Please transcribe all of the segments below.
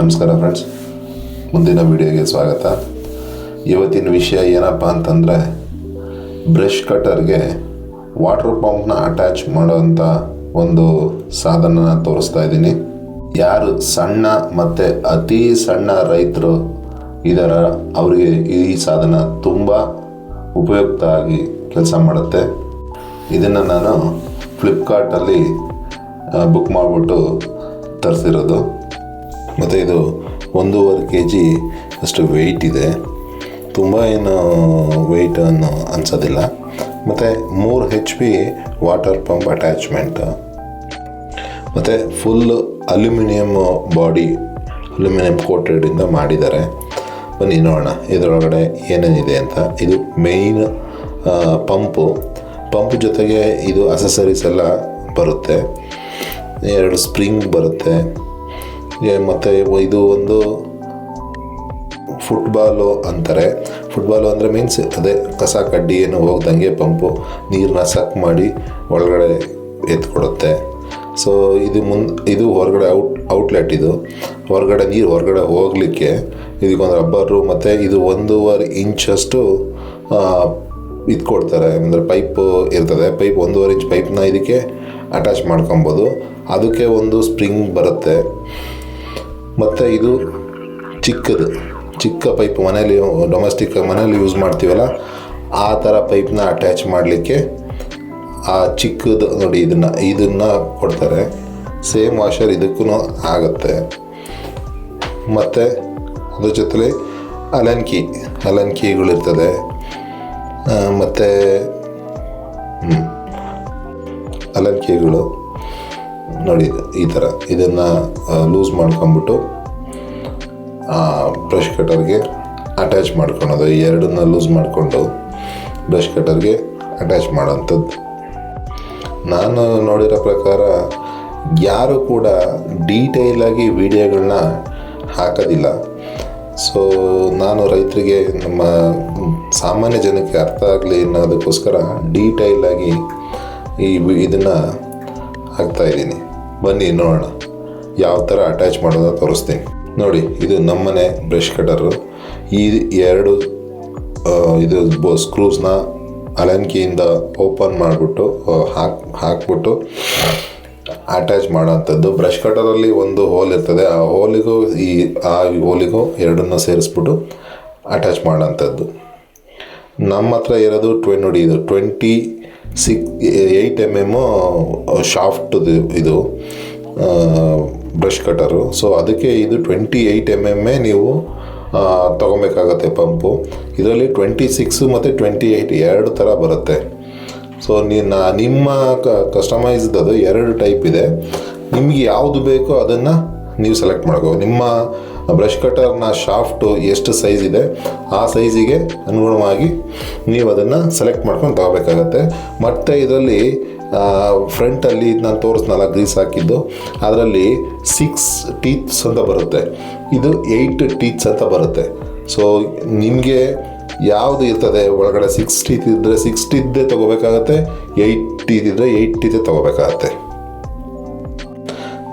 ನಮಸ್ಕಾರ ಫ್ರೆಂಡ್ಸ್, ಮುಂದಿನ ವಿಡಿಯೋಗೆ ಸ್ವಾಗತ. ಇವತ್ತಿನ ವಿಷಯ ಏನಪ್ಪ ಅಂತಂದರೆ, ಬ್ರಷ್ ಕಟರ್ಗೆ ವಾಟರ್ ಪಂಪ್ನ ಅಟ್ಯಾಚ್ ಮಾಡೋವಂಥ ಒಂದು ಸಾಧನನ ತೋರಿಸ್ತಾ ಇದ್ದೀನಿ. ಯಾರು ಸಣ್ಣ ಮತ್ತು ಅತಿ ಸಣ್ಣ ರೈತರು ಇದರ ಅವರಿಗೆ ಈ ಸಾಧನ ತುಂಬ ಉಪಯುಕ್ತ ಆಗಿ ಕೆಲಸ ಮಾಡುತ್ತೆ. ಇದನ್ನು ನಾನು ಫ್ಲಿಪ್ಕಾರ್ಟಲ್ಲಿ ಬುಕ್ ಮಾಡಿಬಿಟ್ಟು ತರಿಸಿರೋದು. ಮತ್ತು ಇದು 1.5 kg ಅಷ್ಟು ವೆಯ್ಟ್ ಇದೆ. ತುಂಬ ಏನು ವೆಯ್ಟ್ ಅನಿಸೋದಿಲ್ಲ. ಮತ್ತು 3 HP ವಾಟರ್ ಪಂಪ್ ಅಟ್ಯಾಚ್ಮೆಂಟ್, ಮತ್ತು ಫುಲ್ ಅಲ್ಯೂಮಿನಿಯಮ್ ಬಾಡಿ, ಅಲ್ಯೂಮಿನಿಯಂ ಕೋಟೆಡಿಂದ ಮಾಡಿದ್ದಾರೆ. ಬನ್ನಿ ನೋಡೋಣ ಇದರೊಳಗಡೆ ಏನೇನಿದೆ ಅಂತ. ಇದು ಮೇಯ್ನ್ ಪಂಪ್ ಜೊತೆಗೆ ಇದು ಅಸೆಸರೀಸ್ ಎಲ್ಲ ಬರುತ್ತೆ. 2 ಸ್ಪ್ರಿಂಗ್ ಬರುತ್ತೆ. ಮತ್ತು ಇದು ಒಂದು ಫುಟ್ಬಾಲು ಅಂತಾರೆ. ಫುಟ್ಬಾಲು ಅಂದರೆ ಮೀನ್ಸ್ ಅದೇ ಕಸ ಕಡ್ಡಿ ಏನು ಹೋಗ್ದಂಗೆ ಪಂಪು ನೀರನ್ನ ಸಕ್ ಮಾಡಿ ಒಳಗಡೆ ಎತ್ಕೊಡುತ್ತೆ. ಸೊ ಇದು ಹೊರಗಡೆ ಔಟ್ಲೆಟ್. ಇದು ಹೊರಗಡೆ ನೀರು ಹೊರಗಡೆ ಹೋಗಲಿಕ್ಕೆ ಇದಕ್ಕೊಂದು ರಬ್ಬರು ಮತ್ತು ಇದು 1.5 ಇಂಚಷ್ಟು ಇದು ಕೊಡ್ತಾರೆ. ಅಂದರೆ ಪೈಪು ಇರ್ತದೆ. 1.5 ಇಂಚ್ ಪೈಪ್ನ ಇದಕ್ಕೆ ಅಟ್ಯಾಚ್ ಮಾಡ್ಕೊಬೋದು. ಅದಕ್ಕೆ ಒಂದು ಸ್ಪ್ರಿಂಗ್ ಬರುತ್ತೆ. ಮತ್ತು ಇದು ಚಿಕ್ಕ ಪೈಪ್ ಮನೇಲಿ ಡೊಮೆಸ್ಟಿಕ್ ಮನೇಲಿ ಯೂಸ್ ಮಾಡ್ತೀವಲ್ಲ ಆ ಥರ ಪೈಪ್ನ ಅಟ್ಯಾಚ್ ಮಾಡಲಿಕ್ಕೆ ಆ ಚಿಕ್ಕದು ನೋಡಿ ಇದನ್ನು ಕೊಡ್ತಾರೆ. ಸೇಮ್ ವಾಷರ್ ಇದಕ್ಕೂ ಆಗುತ್ತೆ. ಮತ್ತು ಅದ್ರ ಜೊತೆಲಿ ಅಲನ್ ಕೀಗಳಿರ್ತದೆ. ಮತ್ತು ಅಲನ್ ಕೀಗಳು ನೋಡಿ ಈ ಥರ ಇದನ್ನು ಲೂಸ್ ಮಾಡ್ಕೊಂಬಿಟ್ಟು ಬ್ರಷ್ ಕಟರ್ಗೆ ಅಟ್ಯಾಚ್ ಮಾಡ್ಕೊಳೋದು. ಈ ಎರಡನ್ನ ಲೂಸ್ ಮಾಡಿಕೊಂಡು ಬ್ರಷ್ ಕಟರ್ಗೆ ಅಟ್ಯಾಚ್ ಮಾಡೋಂಥದ್ದು. ನಾನು ನೋಡಿರೋ ಪ್ರಕಾರ ಯಾರು ಕೂಡ ಡೀಟೇಲಾಗಿ ವಿಡಿಯೋಗಳನ್ನ ಹಾಕೋದಿಲ್ಲ. ಸೊ ನಾನು ರೈತರಿಗೆ, ನಮ್ಮ ಸಾಮಾನ್ಯ ಜನಕ್ಕೆ ಅರ್ಥ ಆಗಲಿ ಅನ್ನೋದಕ್ಕೋಸ್ಕರ ಡೀಟೇಲಾಗಿ ಇದನ್ನು ಹಾಕ್ತಾಯಿದ್ದೀನಿ. ಬನ್ನಿ ನೋಡೋಣ ಯಾವ ಥರ ಅಟ್ಯಾಚ್ ಮಾಡೋದ ತೋರಿಸ್ತೀನಿ. ನೋಡಿ, ಇದು ನಮ್ಮನೆ ಬ್ರಷ್ ಕಟರು. ಈ 2 ಇದು ಸ್ಕ್ರೂಸ್ನ ಅಲನ್ ಕೀಯಿಂದ ಓಪನ್ ಮಾಡಿಬಿಟ್ಟು ಹಾಕ್ಬಿಟ್ಟು ಅಟ್ಯಾಚ್ ಮಾಡೋವಂಥದ್ದು. ಬ್ರಷ್ ಕಟರಲ್ಲಿ ಒಂದು ಹೋಲ್ ಇರ್ತದೆ. ಆ ಹೋಲಿಗೂ ಎರಡನ್ನ ಸೇರಿಸ್ಬಿಟ್ಟು ಅಟ್ಯಾಚ್ ಮಾಡೋವಂಥದ್ದು. ನಮ್ಮ ಹತ್ರ ಇರೋದು ನೋಡಿ, ಇದು 8 mm ಶಾಫ್ಟ್ದು ಇದು ಬ್ರಷ್ ಕಟರು. ಸೊ ಅದಕ್ಕೆ ಇದು 28 mm ನೀವು ತೊಗೊಬೇಕಾಗತ್ತೆ ಪಂಪು. ಇದರಲ್ಲಿ 26 ಮತ್ತು 28 2 ಥರ ಬರುತ್ತೆ. ಸೊ ನಿಮ್ಮ ಕಸ್ಟಮೈಸ್ಡ್ ಅದು 2 ಟೈಪ್ ಇದೆ. ನಿಮಗೆ ಯಾವುದು ಬೇಕೋ ಅದನ್ನು ನೀವು ಸೆಲೆಕ್ಟ್ ಮಾಡ್ಕೋ. ನಿಮ್ಮ ಬ್ರಷ್ ಕಟರ್ನ ಶಾಫ್ಟು ಎಷ್ಟು ಸೈಜ್ ಇದೆ ಆ ಸೈಜಿಗೆ ಅನುಗುಣವಾಗಿ ನೀವು ಅದನ್ನು ಸೆಲೆಕ್ಟ್ ಮಾಡ್ಕೊಂಡು ತಗೋಬೇಕಾಗತ್ತೆ. ಮತ್ತು ಇದರಲ್ಲಿ ಫ್ರಂಟಲ್ಲಿ ನಾನು ತೋರಿಸ್ನಲ್ಲ ಗ್ರೀಸ್ ಹಾಕಿದ್ದು, ಅದರಲ್ಲಿ 6 ಟೀತ್ಸ್ ಅಂತ ಬರುತ್ತೆ. ಇದು 8 ಟೀತ್ಸ್ ಅಂತ ಬರುತ್ತೆ. ಸೊ ನಿಮಗೆ ಯಾವುದು ಇರ್ತದೆ ಒಳಗಡೆ 6 ಟೀತ್ ಇದ್ದರೆ 6 ಟೀತ್ದೇ ತೊಗೋಬೇಕಾಗತ್ತೆ. 8 ಟೀತ್ ಇದ್ದರೆ 8 ಟೀತೇ ತೊಗೋಬೇಕಾಗತ್ತೆ.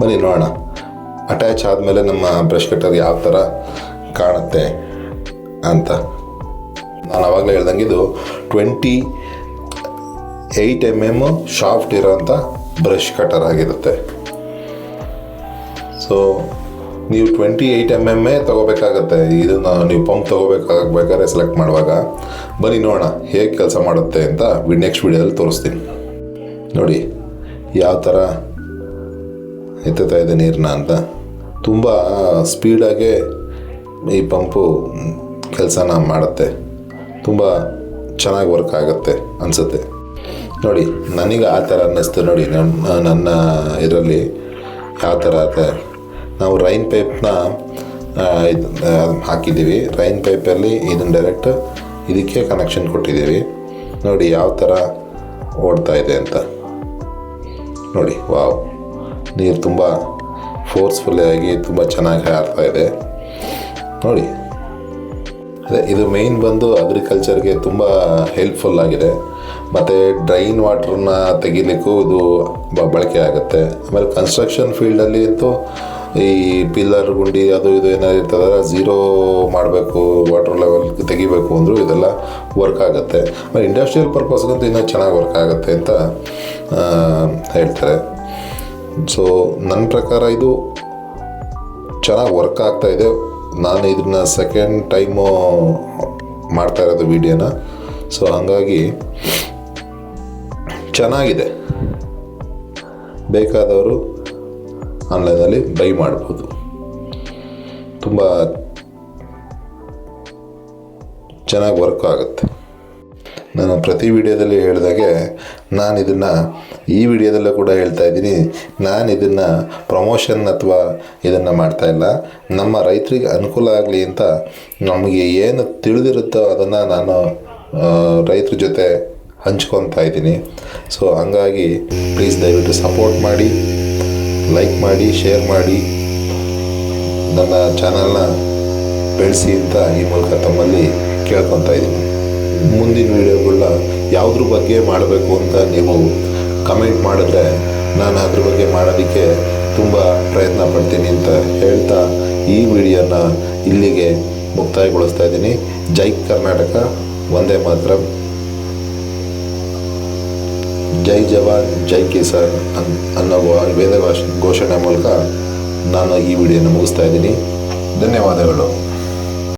ಬನ್ನಿ ನೋಡೋಣ ಅಟ್ಯಾಚ್ ಆದಮೇಲೆ ನಮ್ಮ ಬ್ರಷ್ ಕಟರ್ ಯಾವ ಥರ ಕಾಣುತ್ತೆ ಅಂತ. ನಾನು ಆವಾಗಲೇ ಹೇಳ್ದಂಗೆ ಇದು 28 mm ಶಾಫ್ಟ್ ಇರೋಂಥ ಬ್ರಷ್ ಕಟರ್ ಆಗಿರುತ್ತೆ. ಸೊ ನೀವು 28 mm ತೊಗೋಬೇಕಾಗತ್ತೆ. ಇದನ್ನು ನೀವು ಪಂಪ್ ತೊಗೋಬೇಕಾಗಬೇಕಾದ್ರೆ ಸೆಲೆಕ್ಟ್ ಮಾಡುವಾಗ. ಬನ್ನಿ ನೋಡೋಣ ಹೇಗೆ ಕೆಲಸ ಮಾಡುತ್ತೆ ಅಂತ ನೆಕ್ಸ್ಟ್ ವಿಡಿಯೋದಲ್ಲಿ ತೋರಿಸ್ತೀನಿ. ನೋಡಿ ಯಾವ ಥರ ಎತ್ತುತ್ತಾ ಇದೆ ನೀರನ್ನ ಅಂತ. ತುಂಬ ಸ್ಪೀಡಾಗೆ ಈ ಪಂಪು ಕೆಲಸನ ಮಾಡುತ್ತೆ. ತುಂಬ ಚೆನ್ನಾಗಿ ವರ್ಕ್ ಆಗುತ್ತೆ ಅನಿಸುತ್ತೆ. ನೋಡಿ ನನಗೆ ಆ ಥರ ಅನ್ನಿಸ್ತು. ನೋಡಿ ನನ್ನ ಇದರಲ್ಲಿ ಯಾವ ಥರ ಆಗುತ್ತೆ. ನಾವು ರೈನ್ ಪೈಪ್ನ ಹಾಕಿದ್ದೀವಿ. ರೈನ್ ಪೈಪಲ್ಲಿ ಇದನ್ನು ಡೈರೆಕ್ಟ್ ಇದಕ್ಕೆ ಕನೆಕ್ಷನ್ ಕೊಟ್ಟಿದ್ದೀವಿ. ನೋಡಿ ಯಾವ ಥರ ಓಡ್ತಾ ಇದೆ ಅಂತ. ನೋಡಿ ವಾವ್, ನೀರು ತುಂಬ ಫೋರ್ಸ್ಫುಲ್ಲಿಯಾಗಿ ತುಂಬ ಚೆನ್ನಾಗಿ ಹಾರ್ತಾ ಇದೆ ನೋಡಿ. ಅದೇ ಇದು ಮೇಯ್ನ್ ಬಂದು ಅಗ್ರಿಕಲ್ಚರ್ಗೆ ತುಂಬ ಹೆಲ್ಪ್ಫುಲ್ ಆಗಿದೆ. ಮತ್ತು ಡ್ರೈನ್ ವಾಟ್ರನ್ನ ತೆಗಿಲಿಕ್ಕೂ ಇದು ಬಳಕೆ ಆಗುತ್ತೆ. ಆಮೇಲೆ ಕನ್ಸ್ಟ್ರಕ್ಷನ್ ಫೀಲ್ಡಲ್ಲಿ ಅಂತೂ ಈ ಪಿಲ್ಲರ್ ಗುಂಡಿ ಅದು ಇದು ಏನಾದ್ರು ಇರ್ತದಲ್ಲ, ಝೀರೋ ಮಾಡಬೇಕು, ವಾಟರ್ ಲೆವೆಲ್ ತೆಗಿಬೇಕು ಅಂದರೂ ಇದೆಲ್ಲ ವರ್ಕ್ ಆಗುತ್ತೆ. ಇಂಡಸ್ಟ್ರಿಯಲ್ ಪರ್ಪಸ್ಗಂತೂ ಇನ್ನೂ ಚೆನ್ನಾಗಿ ವರ್ಕ್ ಆಗುತ್ತೆ ಅಂತ ಹೇಳ್ತಾರೆ. ಸೊ ನನ್ನ ಪ್ರಕಾರ ಇದು ಚೆನ್ನಾಗಿ ವರ್ಕ್ ಆಗ್ತಾಯಿದೆ. ನಾನು ಇದನ್ನ ಸೆಕೆಂಡ್ ಟೈಮು ಮಾಡ್ತಾ ಇರೋದು ವೀಡಿಯೋನ. ಸೊ ಹಾಗಾಗಿ ಚೆನ್ನಾಗಿದೆ, ಬೇಕಾದವರು ಆನ್ಲೈನಲ್ಲಿ ಬೈ ಮಾಡ್ಬೋದು. ತುಂಬ ಚೆನ್ನಾಗಿ ವರ್ಕ್ ಆಗುತ್ತೆ. ನಾನು ಪ್ರತಿ ವಿಡಿಯೋದಲ್ಲಿ ಹೇಳಿದಾಗೆ ನಾನು ಇದನ್ನು ಈ ವಿಡಿಯೋದಲ್ಲೂ ಕೂಡ ಹೇಳ್ತಾ ಇದ್ದೀನಿ, ನಾನು ಇದನ್ನು ಪ್ರಮೋಷನ್ ಅಥವಾ ಇದನ್ನು ಮಾಡ್ತಾಯಿಲ್ಲ. ನಮ್ಮ ರೈತರಿಗೆ ಅನುಕೂಲ ಆಗಲಿ ಅಂತ ನಮಗೆ ಏನು ತಿಳಿದಿರುತ್ತೋ ಅದನ್ನು ನಾನು ರೈತರ ಜೊತೆ ಹಂಚ್ಕೊತಾ ಇದ್ದೀನಿ. ಸೊ ಹಂಗಾಗಿ ಪ್ಲೀಸ್ ದಯವಿಟ್ಟು ಸಪೋರ್ಟ್ ಮಾಡಿ, ಲೈಕ್ ಮಾಡಿ, ಶೇರ್ ಮಾಡಿ, ನನ್ನ ಚಾನಲ್ನ ಬೆಳೆಸಿ ಅಂತ ಈ ಮೂಲಕ ತಮ್ಮಲ್ಲಿ ಕೇಳ್ಕೊತಾ ಇದ್ದೀನಿ. ಮುಂದಿನ ವೀಡಿಯೋಗಳನ್ನ ಯಾವುದ್ರ ಬಗ್ಗೆ ಮಾಡಬೇಕು ಅಂತ ನೀವು ಕಮೆಂಟ್ ಮಾಡಿದ್ರೆ ನಾನು ಅದ್ರ ಬಗ್ಗೆ ಮಾಡೋದಕ್ಕೆ ತುಂಬ ಪ್ರಯತ್ನ ಪಡ್ತೀನಿ ಅಂತ ಹೇಳ್ತಾ ಈ ವಿಡಿಯೋನ ಇಲ್ಲಿಗೆ ಮುಕ್ತಾಯಗೊಳಿಸ್ತಾ ಇದ್ದೀನಿ. ಜೈ ಕರ್ನಾಟಕ, ವಂದೇ ಮಾತರಂ, ಜೈ ಜವಾನ್ ಜೈ ಕಿಸಾನ್ ಅನ್ನೋ ವೇದ ಘೋಷಣೆ ಮೂಲಕ ನಾನು ಈ ವಿಡಿಯೋನ ಮುಗಿಸ್ತಾ ಇದ್ದೀನಿ. ಧನ್ಯವಾದಗಳು.